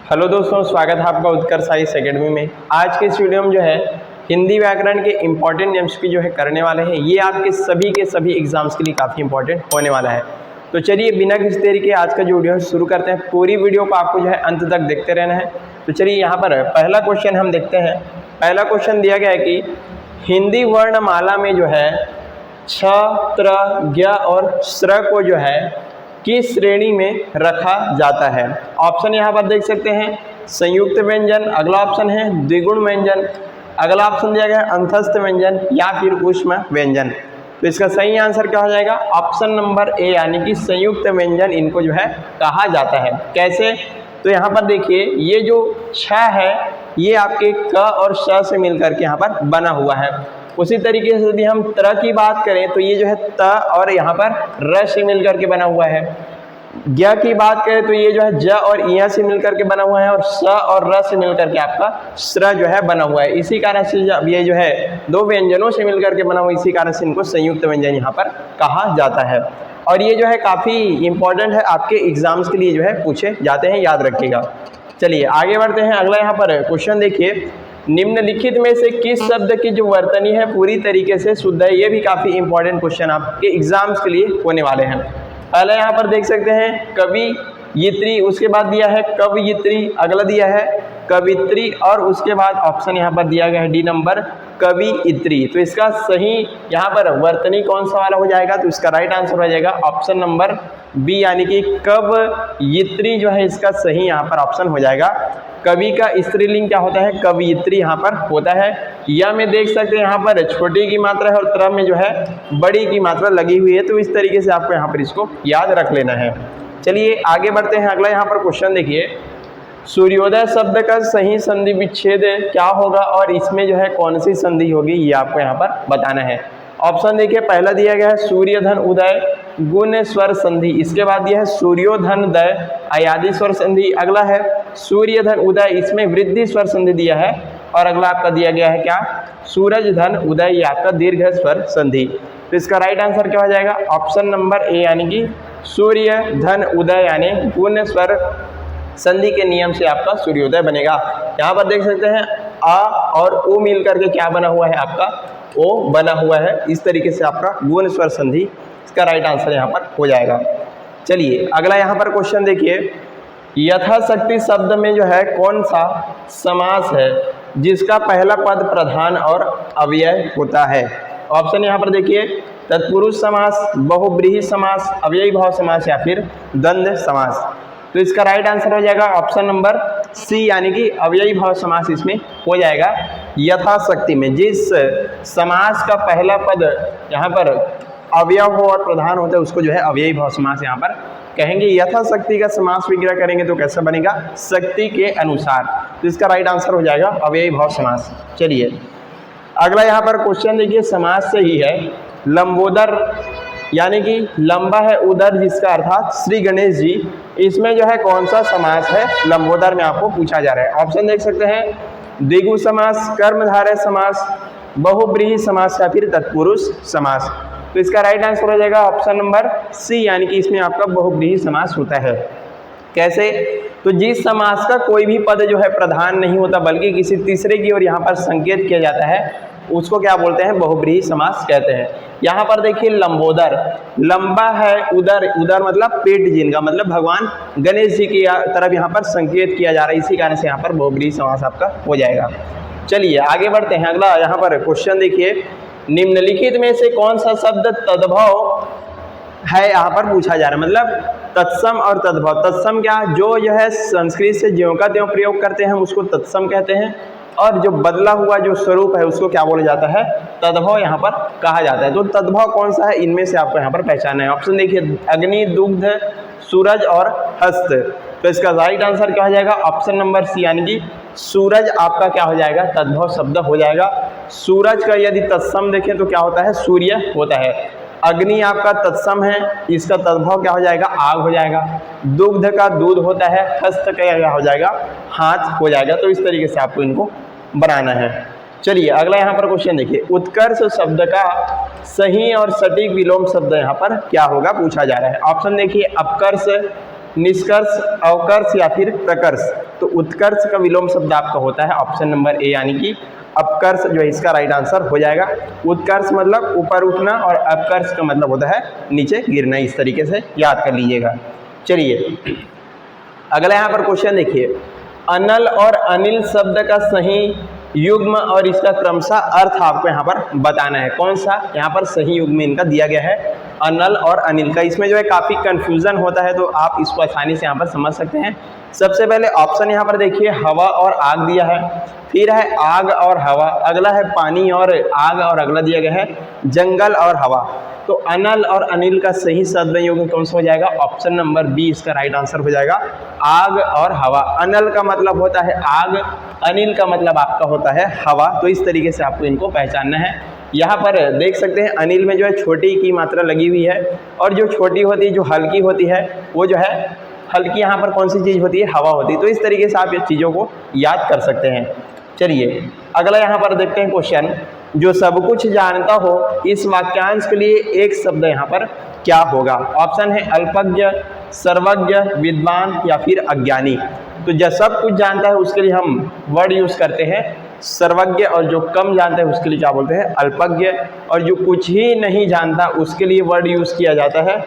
Hello दोस्तों, स्वागत है आपका उत्कर्ष साइंस एकेडमी में। आज के इस वीडियो में जो है हिंदी व्याकरण के इंपॉर्टेंट एमसीक्यू जो है करने वाले हैं। ये आपके सभी के सभी एग्जाम्स के लिए काफ़ी इंपॉर्टेंट होने वाला है। तो चलिए बिना किसी देरी के आज का जो वीडियो है शुरू करते हैं। पूरी वीडियो को आपको जो है अंत तक देखते रहना है। तो चलिए यहाँ पर पहला क्वेश्चन हम देखते हैं। पहला क्वेश्चन दिया गया है कि हिंदी वर्णमाला में जो है छ, त्र, ज्ञ और श्र को जो है किस श्रेणी में रखा जाता है। ऑप्शन यहाँ पर देख सकते हैं, संयुक्त व्यंजन, अगला ऑप्शन है द्विगुण व्यंजन, अगला ऑप्शन दिया गया है अंतस्थ व्यंजन या फिर ऊष्म व्यंजन। तो इसका सही आंसर क्या हो जाएगा? ऑप्शन नंबर ए यानी कि संयुक्त व्यंजन इनको जो है कहा जाता है। कैसे? तो यहाँ पर देखिए ये जो छ है ये आपके क और श से मिलकर के यहाँ पर बना हुआ है। उसी तरीके से यदि हम त्र की बात करें तो ये जो है त और यहाँ पर र से मिलकर के बना हुआ है। ज्ञ की बात करें तो ये जो है ज और इया से मिलकर के बना हुआ है और स और र से मिलकर के आपका श्र जो है बना हुआ है। इसी कारण से जब ये जो है दो व्यंजनों से मिलकर के बना हुआ, इसी कारण से इनको संयुक्त व्यंजन यहाँ पर कहा जाता है। और ये जो है काफ़ी इंपॉर्टेंट है, आपके एग्जाम्स के लिए जो है पूछे जाते हैं, याद रखिएगा। चलिए आगे बढ़ते हैं। अगला यहाँ पर क्वेश्चन देखिए, निम्नलिखित में से किस शब्द की जो वर्तनी है पूरी तरीके से शुद्ध है। ये भी काफ़ी इंपॉर्टेंट क्वेश्चन आपके एग्जाम्स के लिए होने वाले हैं। पहले यहाँ पर देख सकते हैं कवियित्री, उसके बाद दिया है कवयित्री, अगला दिया है कवित्री और उसके बाद ऑप्शन यहाँ पर दिया गया है डी नंबर कवियित्री। तो इसका सही यहाँ पर वर्तनी कौन सा वाला हो जाएगा? तो इसका राइट आंसर हो जाएगा ऑप्शन नंबर बी यानी कि कवयित्री जो है इसका सही यहाँ पर ऑप्शन हो जाएगा। कवि का स्त्रीलिंग क्या होता है? कवयित्री यहाँ पर होता है। या में देख सकते हैं यहाँ पर छोटी की मात्रा है और त्र में जो है बड़ी की मात्रा लगी हुई है। तो इस तरीके से आपको यहाँ पर इसको याद रख लेना है। चलिए आगे बढ़ते हैं। अगला यहाँ पर क्वेश्चन देखिए, सूर्योदय शब्द का सही संधि विच्छेद क्या होगा और इसमें जो है कौन सी संधि होगी ये आपको यहाँ पर बताना है। ऑप्शन देखिए, पहला दिया गया है सूर्य धन उदय गुण स्वर संधि, इसके बाद दिया है सूर्योधन दय अयादि स्वर संधि, अगला है सूर्य धन उदय, इसमें वृद्धि स्वर संधि दिया है और अगला आपका दिया गया है क्या? सूरज धन उदय, ये आपका दीर्घ स्वर संधि। तो इसका राइट आंसर क्या हो जाएगा? ऑप्शन नंबर ए यानी कि सूर्य धन उदय यानी गुण स्वर संधि के नियम से आपका सूर्योदय बनेगा। यहाँ पर देख सकते हैं आ और ओ मिल करके क्या बना हुआ है? आपका ओ बना हुआ है। इस तरीके से आपका गुण स्वर संधि, इसका राइट आंसर यहाँ पर हो जाएगा। चलिए अगला यहाँ पर क्वेश्चन देखिए, यथाशक्ति शब्द में जो है कौन सा समास है जिसका पहला पद प्रधान और अव्यय होता है? ऑप्शन यहाँ पर देखिए, तत्पुरुष समास, बहुब्रीहि समास, अव्ययी भाव समास या फिर द्वंद्व समास। तो इसका राइट आंसर हो जाएगा ऑप्शन नंबर सी यानी कि अव्ययी भाव समास इसमें हो जाएगा। यथाशक्ति में जिस समास का पहला पद यहाँ पर अवयव हो और प्रधान होता है उसको जो है अव्ययी भाव समास यहाँ पर कहेंगे। यथाशक्ति का समास विग्रह करेंगे तो कैसा बनेगा? शक्ति के अनुसार। तो इसका राइट आंसर हो जाएगा अव्ययी भाव समास। चलिए अगला यहाँ पर क्वेश्चन देखिए, समास से ही है लंबोदर यानी कि लंबा है उदर जिसका अर्थात श्री गणेश जी, इसमें जो है कौन सा समास है लंबोदर में आपको पूछा जा रहा है। ऑप्शन देख सकते हैं, द्विगु समास, कर्मधारय समास, बहुब्रीहि समास या फिर तत्पुरुष समास। तो इसका राइट आंसर हो जाएगा ऑप्शन नंबर सी यानी कि इसमें आपका बहुब्रीहि समास होता है। कैसे? तो जिस समास का कोई भी पद जो है प्रधान नहीं होता बल्कि किसी तीसरे की ओर यहाँ पर संकेत किया जाता है उसको क्या बोलते हैं? बहुब्रीहि समास कहते हैं। यहाँ पर देखिए लंबोदर, लंबा है उदर, उदर मतलब पेट जिनका, मतलब भगवान गणेश जी की तरफ यहाँ पर संकेत किया जा रहा है, इसी कारण से यहाँ पर बहुब्रीहि समास आपका हो जाएगा। चलिए आगे बढ़ते हैं। अगला यहाँ पर क्वेश्चन देखिए, निम्नलिखित में से कौन सा शब्द तद्भव है यहाँ पर पूछा जा रहा है, मतलब तत्सम और तद्भव। तत्सम क्या? जो है संस्कृत से ज्यों का त्यों प्रयोग करते हैं उसको तत्सम कहते हैं और जो बदला हुआ जो स्वरूप है उसको क्या बोला जाता है? तद्भव यहाँ पर कहा जाता है। तो तद्भव कौन सा है इनमें से आपको यहाँ पर पहचानना है। ऑप्शन देखिए, अग्नि, दुग्ध, सूरज और हस्त। तो इसका राइट आंसर क्या हो जाएगा? ऑप्शन नंबर सी यानी कि सूरज आपका क्या हो जाएगा? तद्भव शब्द हो जाएगा। सूरज का यदि तत्सम देखें तो क्या होता है? सूर्य होता है। अग्नि आपका तत्सम है, इसका तद्भव क्या हो जाएगा? आग हो जाएगा। दुग्ध का दूध होता है, हस्त का क्या हो जाएगा? हाथ हो जाएगा। तो इस तरीके से आपको इनको बनाना है। चलिए अगला यहाँ पर क्वेश्चन देखिए, उत्कर्ष शब्द का सही और सटीक विलोम शब्द यहाँ पर क्या होगा पूछा जा रहा है। ऑप्शन देखिए, अपकर्ष, निष्कर्ष, अवकर्ष या फिर प्रकर्ष। तो उत्कर्ष का विलोम शब्द आपका होता है ऑप्शन नंबर ए यानी कि अपकर्ष जो है इसका राइट आंसर हो जाएगा। उत्कर्ष मतलब ऊपर उठना और अपकर्ष का मतलब होता है नीचे गिरना। इस तरीके से याद कर लीजिएगा। चलिए अगला यहाँ पर क्वेश्चन देखिए, अनल और अनिल शब्द का सही युग्म और इसका क्रमशः अर्थ आपको यहाँ पर बताना है। कौन सा यहाँ पर सही युग्म इनका दिया गया है, अनल और अनिल का। इसमें जो है काफ़ी कंफ्यूजन होता है, तो आप इसको आसानी से यहाँ पर समझ सकते हैं। सबसे पहले ऑप्शन यहाँ पर देखिए, हवा और आग दिया है, फिर है आग और हवा, अगला है पानी और आग, और अगला दिया गया है जंगल और हवा। तो अनल और अनिल का सही शब्द युग्म कौन सा हो जाएगा, ऑप्शन नंबर बी इसका राइट आंसर हो जाएगा, आग और हवा। अनल का मतलब होता है आग, अनिल का मतलब आपका होता है हवा। तो इस तरीके से आपको इनको पहचानना है। यहाँ पर देख सकते हैं अनिल में जो है छोटी की मात्रा लगी हुई है, और जो छोटी होती है, जो हल्की होती है, वो जो है हल्की यहाँ पर कौन सी चीज़ होती है, हवा होती है। तो इस तरीके से आप ये चीज़ों को याद कर सकते हैं। चलिए अगला यहाँ पर देखते हैं क्वेश्चन, जो सब कुछ जानता हो इस वाक्यांश के लिए एक शब्द यहाँ पर क्या होगा। ऑप्शन है अल्पज्ञ, सर्वज्ञ, विद्वान या फिर अज्ञानी। तो जो सब कुछ जानता है उसके लिए हम वर्ड यूज़ करते हैं सर्वज्ञ, और जो कम जानता है उसके लिए क्या बोलते हैं, अल्पज्ञ, और जो कुछ ही नहीं जानता उसके लिए वर्ड यूज़ किया जाता है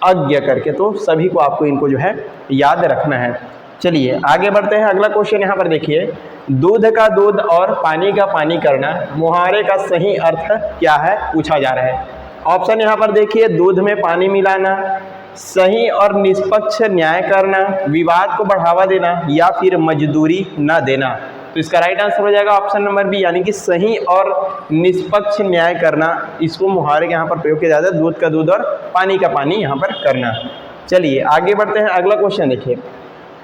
अज्ञ करके। तो सभी को आपको इनको जो है याद रखना है। चलिए आगे बढ़ते हैं। अगला क्वेश्चन यहाँ पर देखिए, दूध का दूध और पानी का पानी करना, मुहावरे का सही अर्थ क्या है, पूछा जा रहा है। ऑप्शन यहाँ पर देखिए, दूध में पानी मिलाना, सही और निष्पक्ष न्याय करना, विवाद को बढ़ावा देना, या फिर मजदूरी न देना। तो इसका राइट आंसर हो जाएगा ऑप्शन नंबर बी यानी कि सही और निष्पक्ष न्याय करना। इसको मुहावरे के यहाँ पर प्रयोग किया जाता है, दूध का दूध और पानी का पानी यहाँ पर करना। चलिए आगे बढ़ते हैं। अगला क्वेश्चन देखिए,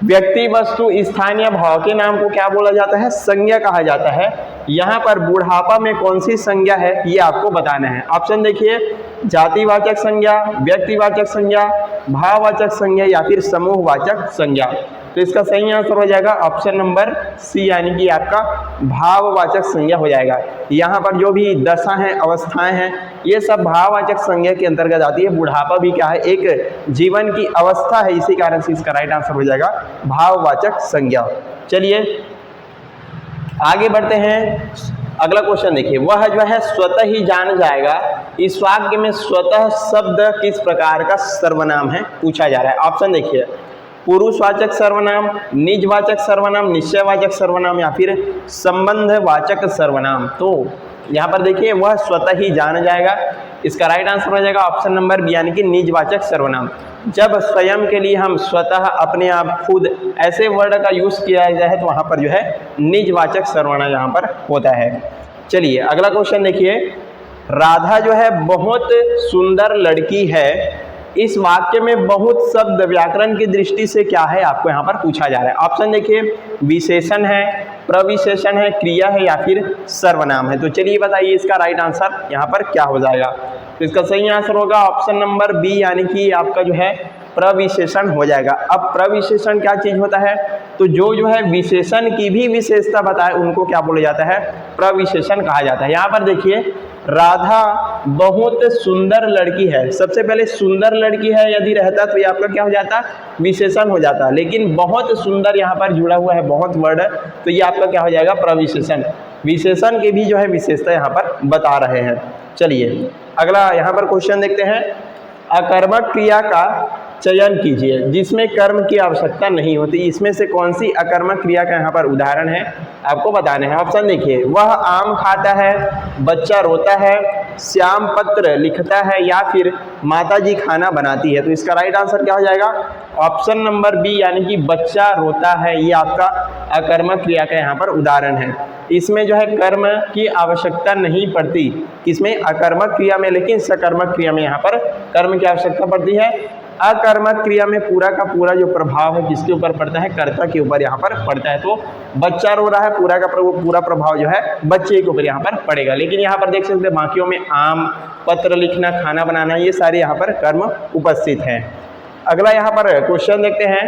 व्यक्ति, वस्तु, स्थानीय भाव के नाम को क्या बोला जाता है, संज्ञा कहा जाता है। यहाँ पर बुढ़ापा में कौन सी संज्ञा है ये आपको बताना है। ऑप्शन देखिए, जातिवाचक संज्ञा, व्यक्तिवाचक संज्ञा, भाववाचक संज्ञा या फिर समूहवाचक संज्ञा। तो इसका सही आंसर हो जाएगा ऑप्शन नंबर सी यानी कि आपका भाववाचक संज्ञा हो जाएगा। यहाँ पर जो भी दशा हैं, अवस्थाएं हैं, ये सब भाववाचक संज्ञा के अंतर्गत आती है। बुढ़ापा भी क्या है, एक जीवन की अवस्था है, इसी कारण से इसका राइट आंसर हो जाएगा भाववाचक संज्ञा। चलिए आगे बढ़ते हैं। अगला क्वेश्चन देखिए, वह जो है स्वतः ही जान जाएगा, इस वाक्य में स्वतः शब्द किस प्रकार का सर्वनाम है, पूछा जा रहा है। ऑप्शन देखिए, पुरुषवाचक सर्वनाम, निजवाचक सर्वनाम, निश्चयवाचक सर्वनाम या फिर संबंधवाचक सर्वनाम। तो यहाँ पर देखिए, वह स्वतः ही जान जाएगा, इसका राइट आंसर हो जाएगा ऑप्शन नंबर बी यानी कि निजवाचक सर्वनाम। जब स्वयं के लिए हम स्वतः, अपने आप, खुद ऐसे वर्ड का यूज़ किया जाए तो वहाँ पर जो है निजवाचक सर्वनाम यहाँ पर होता है। चलिए अगला क्वेश्चन देखिए, राधा जो है बहुत सुंदर लड़की है, इस वाक्य में बहुत शब्द व्याकरण की दृष्टि से क्या है, आपको यहाँ पर पूछा जा रहा है। ऑप्शन देखिए, विशेषण है, प्रविशेषण है, क्रिया है या फिर सर्वनाम है। तो चलिए बताइए इसका राइट आंसर यहाँ पर क्या हो जाएगा। तो इसका सही आंसर होगा ऑप्शन नंबर बी यानी कि आपका जो है प्रविशेषण हो जाएगा। अब प्रविशेषण क्या चीज़ होता है, तो जो है विशेषण की भी विशेषता बताए उनको क्या बोला जाता है, प्रविशेषण कहा जाता है। यहाँ पर देखिए, राधा बहुत सुंदर लड़की है, सबसे पहले सुंदर लड़की है यदि रहता तो ये आपका क्या हो जाता, विशेषण हो जाता। लेकिन बहुत सुंदर यहाँ पर जुड़ा हुआ है, बहुत वर्ड, तो ये आपका क्या हो जाएगा, प्रविशेषण। विशेषण के भी जो है विशेषता यहाँ पर बता रहे हैं। चलिए अगला यहाँ पर क्वेश्चन देखते हैं, अकर्मक क्रिया का चयन कीजिए जिसमें कर्म की आवश्यकता नहीं होती। इसमें से कौन सी अकर्मक क्रिया का यहाँ पर उदाहरण है, आपको बताना है। ऑप्शन देखिए, वह आम खाता है, बच्चा रोता है, श्याम पत्र लिखता है या फिर माताजी खाना बनाती है। तो इसका राइट आंसर क्या हो जाएगा, ऑप्शन नंबर बी यानी कि बच्चा रोता है, ये आपका अकर्मक क्रिया का यहाँ पर उदाहरण है। इसमें जो है कर्म की आवश्यकता नहीं पड़ती, किसमें, अकर्मक क्रिया में, लेकिन सकर्मक क्रिया में यहाँ पर कर्म की आवश्यकता पड़ती है। अकर्मक क्रिया में पूरा का पूरा जो प्रभाव है किसके ऊपर पड़ता है, कर्ता के ऊपर यहाँ पर पड़ता है। तो बच्चा रो रहा है, पूरा प्रभाव जो है बच्चे के ऊपर यहाँ पर पड़ेगा। लेकिन यहाँ पर देख सकते हैं बाकियों में आम, पत्र लिखना, खाना बनाना, ये सारे यहाँ पर कर्म उपस्थित हैं। अगला यहाँ पर क्वेश्चन देखते हैं,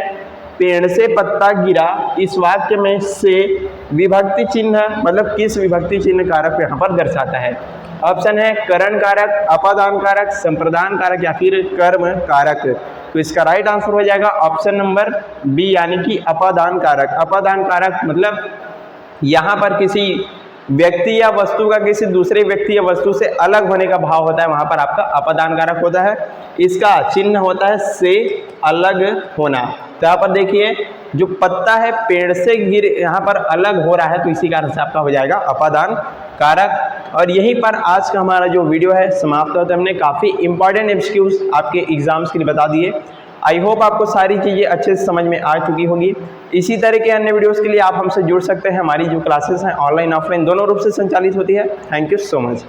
पेड़ से पत्ता गिरा, इस वाक्य में से विभक्ति चिन्ह मतलब किस विभक्ति चिन्ह कारक यहाँ पर दर्शाता है। ऑप्शन है करण कारक, अपादान कारक, संप्रदान कारक या फिर कर्म कारक। तो इसका राइट आंसर हो जाएगा ऑप्शन नंबर बी, यानी कि अपादान कारक। अपादान कारक मतलब यहाँ पर किसी व्यक्ति या वस्तु का किसी दूसरे व्यक्ति या वस्तु से अलग होने का भाव होता है, वहां पर आपका अपादान कारक होता है। इसका चिन्ह होता है से अलग होना। तो यहाँ पर देखिए जो पत्ता है पेड़ से गिर यहाँ पर अलग हो रहा है, तो इसी कारण से आपका हो जाएगा अपादान कारक। और यहीं पर आज का हमारा जो वीडियो है समाप्त होता है। हमने काफ़ी इंपॉर्टेंट एमसीक्यूज आपके एग्जाम्स के लिए बता दिए। आई होप आपको सारी चीज़ें अच्छे से समझ में आ चुकी होगी। इसी तरह के अन्य वीडियोस के लिए आप हमसे जुड़ सकते हैं। हमारी जो क्लासेस हैं ऑनलाइन ऑफलाइन दोनों रूप से संचालित होती है। Thank you so much.